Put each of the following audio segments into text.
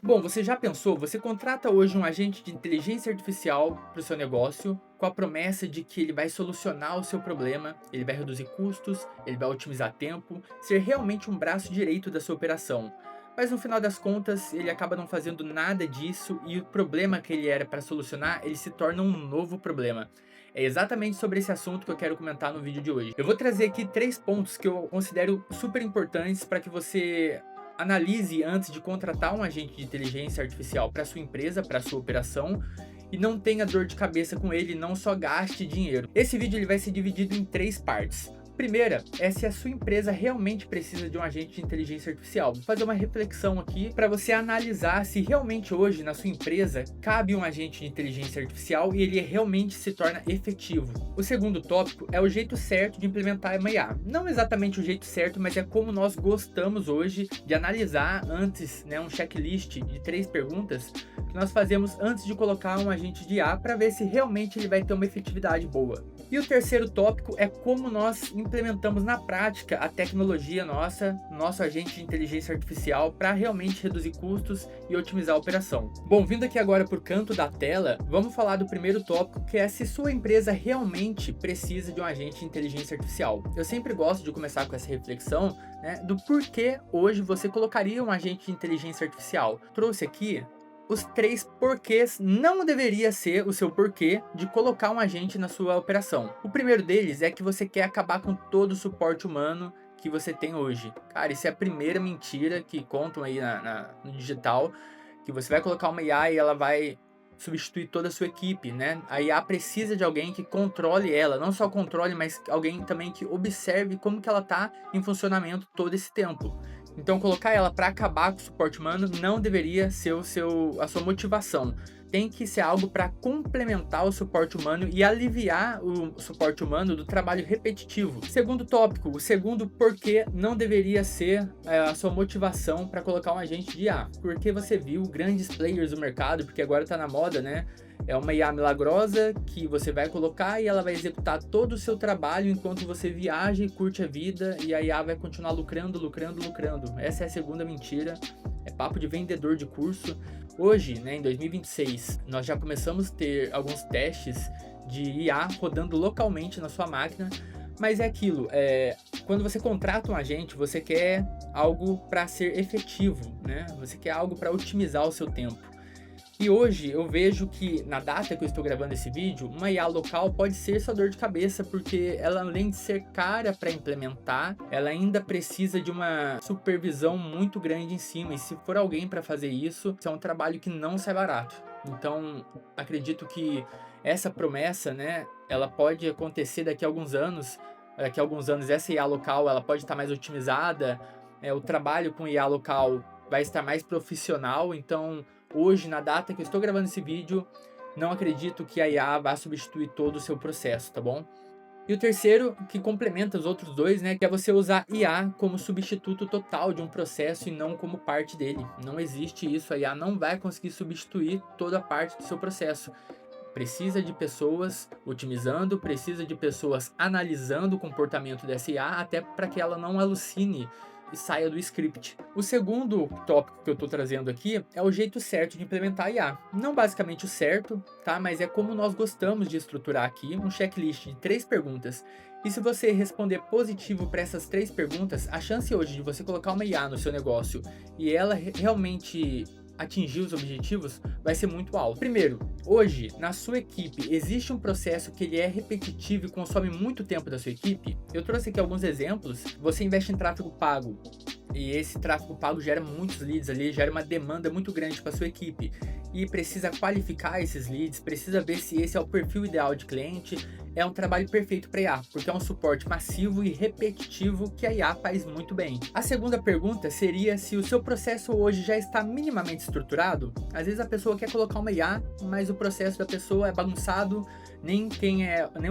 Bom, você já pensou? Você contrata hoje um agente de inteligência artificial para o seu negócio, com a promessa de que ele vai solucionar o seu problema, ele vai reduzir custos, ele vai otimizar tempo, ser realmente um braço direito da sua operação. Mas no final das contas, ele acaba não fazendo nada disso e o problema que ele era para solucionar, ele se torna um novo problema. É exatamente sobre esse assunto que eu quero comentar no vídeo de hoje. Eu vou trazer aqui 3 pontos que eu considero super importantes para que você analise antes de contratar um agente de inteligência artificial para sua empresa, para sua operação, e não tenha dor de cabeça com ele, não só gaste dinheiro. Esse vídeo ele vai ser dividido em 3 partes. Primeira é se a sua empresa realmente precisa de um agente de inteligência artificial. Vou fazer uma reflexão aqui para você analisar se realmente hoje na sua empresa cabe um agente de inteligência artificial e ele realmente se torna efetivo. O segundo tópico é o jeito certo de implementar uma IA. Não exatamente o jeito certo, mas é como nós gostamos hoje de analisar antes, um checklist de 3 perguntas que nós fazemos antes de colocar um agente de IA para ver se realmente ele vai ter uma efetividade boa. E o terceiro tópico é como nós implementamos na prática a tecnologia nosso agente de inteligência artificial para realmente reduzir custos e otimizar a operação. Bom, vindo aqui agora para o canto da tela, vamos falar do primeiro tópico, que é se sua empresa realmente precisa de um agente de inteligência artificial. Eu sempre gosto de começar com essa reflexão, do porquê hoje você colocaria um agente de inteligência artificial. Trouxe aqui os 3 porquês não deveria ser o seu porquê de colocar um agente na sua operação. O primeiro deles é que você quer acabar com todo o suporte humano que você tem hoje. Cara, isso é a primeira mentira que contam aí no digital, que você vai colocar uma IA e ela vai substituir toda a sua equipe, né? A IA precisa de alguém que controle ela, não só controle, mas alguém também que observe como que ela tá em funcionamento todo esse tempo. Então, colocar ela para acabar com o suporte humano não deveria ser a sua motivação. Tem que ser algo para complementar o suporte humano e aliviar o suporte humano do trabalho repetitivo. Segundo tópico, o segundo porquê não deveria ser a sua motivação para colocar um agente de IA. Porque você viu grandes players do mercado, porque agora está na moda, né? É uma IA milagrosa que você vai colocar e ela vai executar todo o seu trabalho enquanto você viaja e curte a vida, e a IA vai continuar lucrando, lucrando, lucrando. Essa é a segunda mentira. É papo de vendedor de curso. Hoje, em 2026, nós já começamos a ter alguns testes de IA rodando localmente na sua máquina, mas é aquilo, quando você contrata um agente, você quer algo para ser efetivo, né? Você quer algo para otimizar o seu tempo. E hoje eu vejo que, na data que eu estou gravando esse vídeo, uma IA local pode ser sua dor de cabeça, porque ela, além de ser cara para implementar, ela ainda precisa de uma supervisão muito grande em cima. E se for alguém para fazer isso é um trabalho que não sai barato. Então, acredito que essa promessa, ela pode acontecer daqui a alguns anos. Daqui a alguns anos essa IA local ela pode estar mais otimizada, o trabalho com IA local vai estar mais profissional. Então, hoje, na data que eu estou gravando esse vídeo, não acredito que a IA vá substituir todo o seu processo, tá bom? E o terceiro, que complementa os outros dois, que é você usar IA como substituto total de um processo e não como parte dele. Não existe isso, a IA não vai conseguir substituir toda a parte do seu processo. Precisa de pessoas otimizando, precisa de pessoas analisando o comportamento dessa IA, até para que ela não alucine e saia do script. O segundo tópico que eu estou trazendo aqui é o jeito certo de implementar a IA. Não basicamente o certo, tá? Mas é como nós gostamos de estruturar aqui um checklist de 3 perguntas. E se você responder positivo para essas 3 perguntas, a chance hoje de você colocar uma IA no seu negócio e ela realmente atingir os objetivos vai ser muito alto. Primeiro, hoje na sua equipe existe um processo que ele é repetitivo e consome muito tempo da sua equipe? Eu trouxe aqui alguns exemplos. Você investe em tráfego pago e esse tráfego pago gera muitos leads ali, gera uma demanda muito grande para sua equipe e precisa qualificar esses leads, precisa ver se esse é o perfil ideal de cliente. É um trabalho perfeito para IA, porque é um suporte massivo e repetitivo que a IA faz muito bem. A segunda pergunta seria se o seu processo hoje já está minimamente estruturado. Às vezes a pessoa quer colocar uma IA, mas o processo da pessoa é bagunçado, nem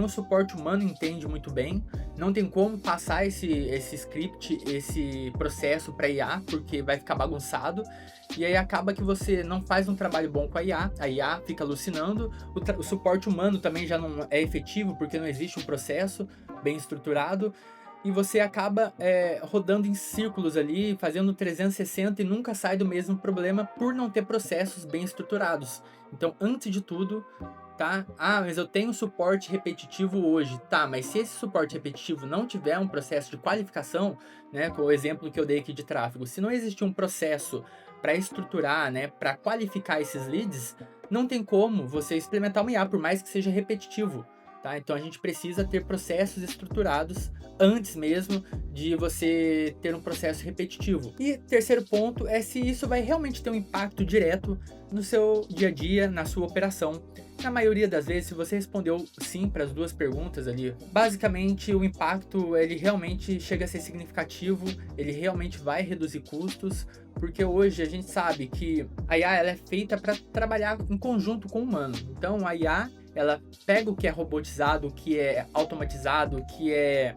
o suporte humano entende muito bem. Não tem como passar esse script, esse processo para IA, porque vai ficar bagunçado. E aí acaba que você não faz um trabalho bom com a IA fica alucinando, o suporte humano também já não é efetivo, porque não existe um processo bem estruturado, e você acaba rodando em círculos ali, fazendo 360 e nunca sai do mesmo problema por não ter processos bem estruturados. Então, antes de tudo, tá? Ah, mas eu tenho suporte repetitivo hoje. Tá, mas se esse suporte repetitivo não tiver um processo de qualificação, né, com o exemplo que eu dei aqui de tráfego, se não existir um processo para estruturar, né, para qualificar esses leads, não tem como você implementar uma IA, por mais que seja repetitivo, tá? Então a gente precisa ter processos estruturados antes mesmo de você ter um processo repetitivo. E terceiro ponto é se isso vai realmente ter um impacto direto no seu dia a dia, na sua operação. Na maioria das vezes, se você respondeu sim para as duas perguntas ali, basicamente o impacto ele realmente chega a ser significativo, ele realmente vai reduzir custos, porque hoje a gente sabe que a IA ela é feita para trabalhar em conjunto com o humano. Então a IA ela pega o que é robotizado, o que é automatizado, o que é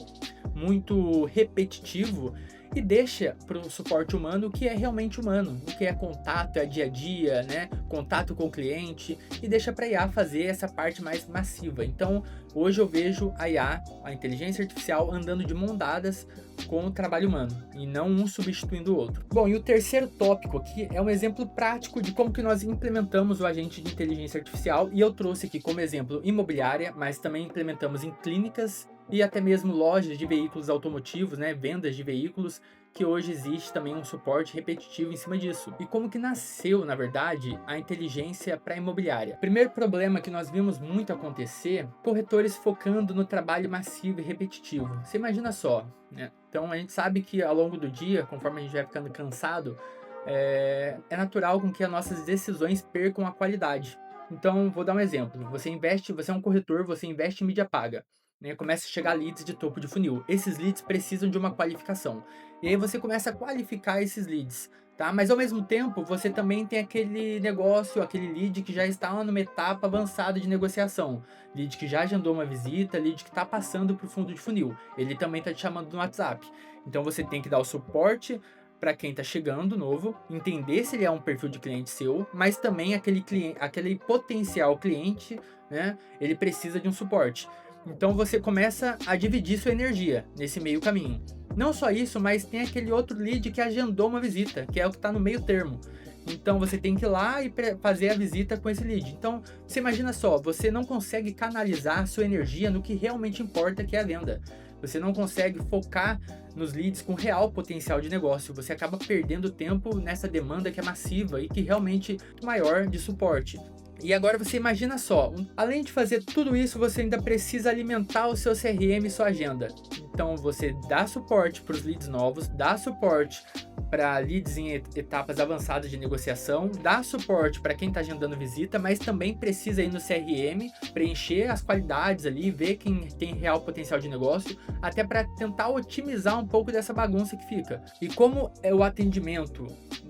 muito repetitivo e deixa para o suporte humano o que é realmente humano, o que é contato, é dia a dia, né? Contato com o cliente, e deixa para a IA fazer essa parte mais massiva. Então, hoje eu vejo a IA, a inteligência artificial, andando de mão dadas com o trabalho humano, e não um substituindo o outro. Bom, e o terceiro tópico aqui é um exemplo prático de como que nós implementamos o agente de inteligência artificial, e eu trouxe aqui como exemplo imobiliária, mas também implementamos em clínicas e até mesmo lojas de veículos automotivos, né, vendas de veículos, que hoje existe também um suporte repetitivo em cima disso. E como que nasceu, na verdade, a inteligência para imobiliária? Primeiro problema que nós vimos muito acontecer, corretores focando no trabalho massivo e repetitivo. Você imagina só, né? Então a gente sabe que ao longo do dia, conforme a gente vai ficando cansado, é natural com que as nossas decisões percam a qualidade. Então, vou dar um exemplo. Você é um corretor, você investe em mídia paga, né? Começa a chegar leads de topo de funil. Esses leads precisam de uma qualificação. E aí você começa a qualificar esses leads, tá? Mas ao mesmo tempo, você também tem aquele negócio, aquele lead que já está numa etapa avançada de negociação. Lead que já agendou uma visita, lead que está passando para o fundo de funil. Ele também está te chamando no WhatsApp. Então você tem que dar o suporte para quem está chegando novo, entender se ele é um perfil de cliente seu, mas também aquele potencial cliente, né? Ele precisa de um suporte. Então você começa a dividir sua energia nesse meio caminho. Não só isso, mas tem aquele outro lead que agendou uma visita, que é o que está no meio termo. Então você tem que ir lá e fazer a visita com esse lead. Então você imagina só, você não consegue canalizar sua energia no que realmente importa, que é a venda. Você não consegue focar nos leads com real potencial de negócio. Você acaba perdendo tempo nessa demanda que é massiva e que realmente é maior de suporte. E agora você imagina só, além de fazer tudo isso, você ainda precisa alimentar o seu CRM e sua agenda. Então você dá suporte para os leads novos, dá suporte para leads em etapas avançadas de negociação, dá suporte para quem está agendando visita, mas também precisa ir no CRM, preencher as qualidades ali, ver quem tem real potencial de negócio, até para tentar otimizar um pouco dessa bagunça que fica. E como é o atendimento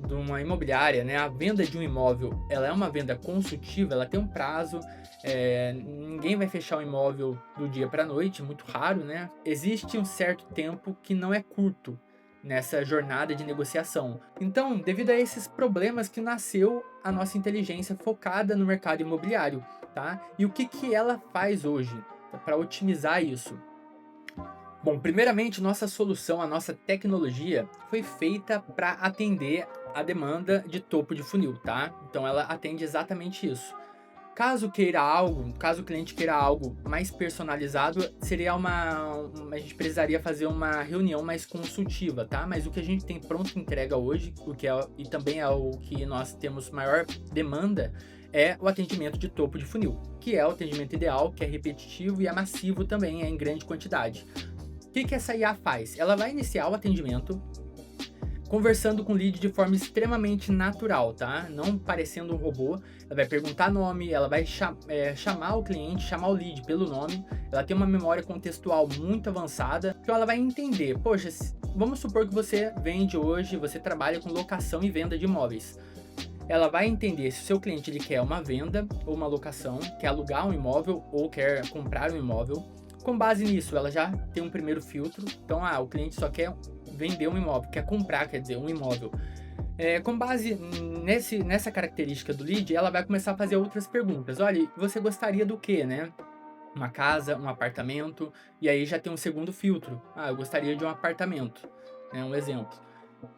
de uma imobiliária, né, a venda de um imóvel, ela é uma venda consultiva, ela tem um prazo, ninguém vai fechar um imóvel do dia para a noite, muito raro, né? Existe um certo tempo que não é curto nessa jornada de negociação. Então, devido a esses problemas que nasceu a nossa inteligência focada no mercado imobiliário, tá? E o que ela faz hoje para otimizar isso? Bom, primeiramente, nossa solução, a nossa tecnologia foi feita para atender a demanda de topo de funil, tá? Então ela atende exatamente isso. Caso o cliente queira algo mais personalizado, a gente precisaria fazer uma reunião mais consultiva, tá? Mas o que a gente tem pronto entrega hoje, e também é o que nós temos maior demanda, é o atendimento de topo de funil, que é o atendimento ideal, que é repetitivo e é massivo também, é em grande quantidade. O que essa IA faz? Ela vai iniciar o atendimento conversando com o lead de forma extremamente natural, tá? Não parecendo um robô. Ela vai perguntar nome, ela vai chamar o cliente, chamar o lead pelo nome. Ela tem uma memória contextual muito avançada. Então ela vai entender, poxa, vamos supor que você vende hoje, você trabalha com locação e venda de imóveis. Ela vai entender se o seu cliente ele quer uma venda ou uma locação, quer alugar um imóvel ou quer comprar um imóvel. Com base nisso, ela já tem um primeiro filtro. Então, o cliente só quer vender um imóvel, quer comprar, quer dizer, um imóvel. Com base nessa característica do lead, ela vai começar a fazer outras perguntas. Olha, você gostaria do quê, né? uma casa, um apartamento, e aí já tem um segundo filtro. Ah, eu gostaria de um apartamento, né, um exemplo.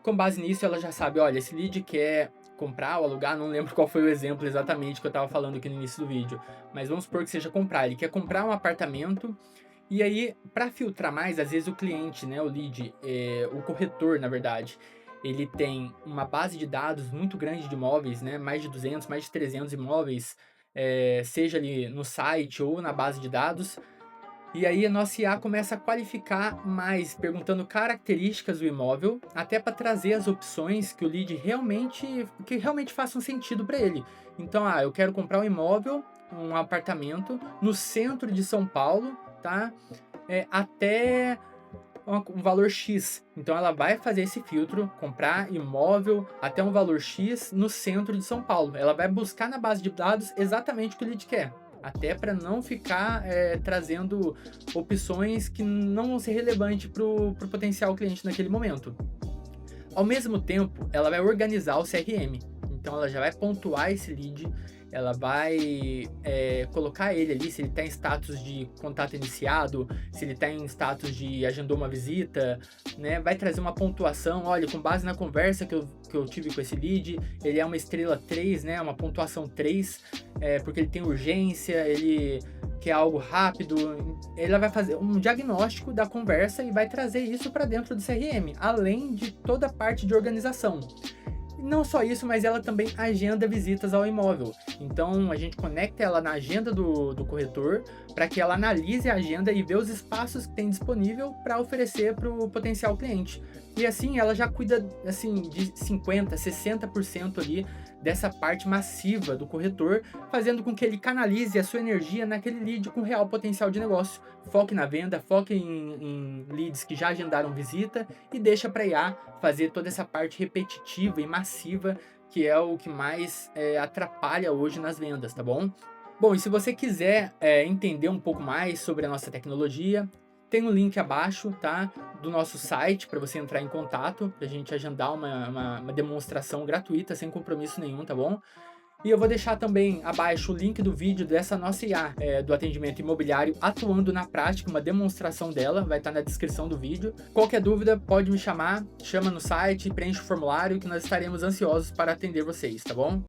Com base nisso, ela já sabe, olha, esse lead quer comprar ou alugar, não lembro qual foi o exemplo exatamente que eu estava falando aqui no início do vídeo, mas vamos supor que seja comprar. Ele quer comprar um apartamento, e aí, para filtrar mais, às vezes o cliente, né, o lead, o corretor, na verdade, ele tem uma base de dados muito grande de imóveis, né, mais de 200, mais de 300 imóveis, seja ali no site ou na base de dados. E aí a nossa IA começa a qualificar mais, perguntando características do imóvel, até para trazer as opções que realmente façam sentido para ele. Então, eu quero comprar um imóvel, um apartamento no centro de São Paulo, tá? Até um valor X. Então ela vai fazer esse filtro, comprar imóvel até um valor X no centro de São Paulo. Ela vai buscar na base de dados exatamente o que o lead quer. Até para não ficar trazendo opções que não vão ser relevantes para o potencial cliente naquele momento. Ao mesmo tempo, ela vai organizar o CRM. Então ela já vai pontuar esse lead, ela vai colocar ele ali, se ele está em status de contato iniciado, se ele está em status de agendou uma visita, né? Vai trazer uma pontuação, olha, com base na conversa que eu tive com esse lead, ele é uma estrela 3, né? Uma pontuação 3, porque ele tem urgência, ele quer algo rápido. Ela vai fazer um diagnóstico da conversa e vai trazer isso para dentro do CRM, além de toda a parte de organização. Não só isso, mas ela também agenda visitas ao imóvel. Então a gente conecta ela na agenda do corretor para que ela analise a agenda e vê os espaços que tem disponível para oferecer para o potencial cliente. E assim ela já cuida assim de 50, 60% ali dessa parte massiva do corretor, fazendo com que ele canalize a sua energia naquele lead com real potencial de negócio. Foque na venda, foque em leads que já agendaram visita e deixa para IA fazer toda essa parte repetitiva e massiva, que é o que mais atrapalha hoje nas vendas, tá bom? Bom, e se você quiser entender um pouco mais sobre a nossa tecnologia, tem um link abaixo, tá? Do nosso site para você entrar em contato, para a gente agendar uma demonstração gratuita, sem compromisso nenhum, tá bom? E eu vou deixar também abaixo o link do vídeo dessa nossa IA, do atendimento imobiliário, atuando na prática, uma demonstração dela, vai estar na descrição do vídeo. Qualquer dúvida, pode me chamar, chama no site, preenche o formulário que nós estaremos ansiosos para atender vocês, tá bom?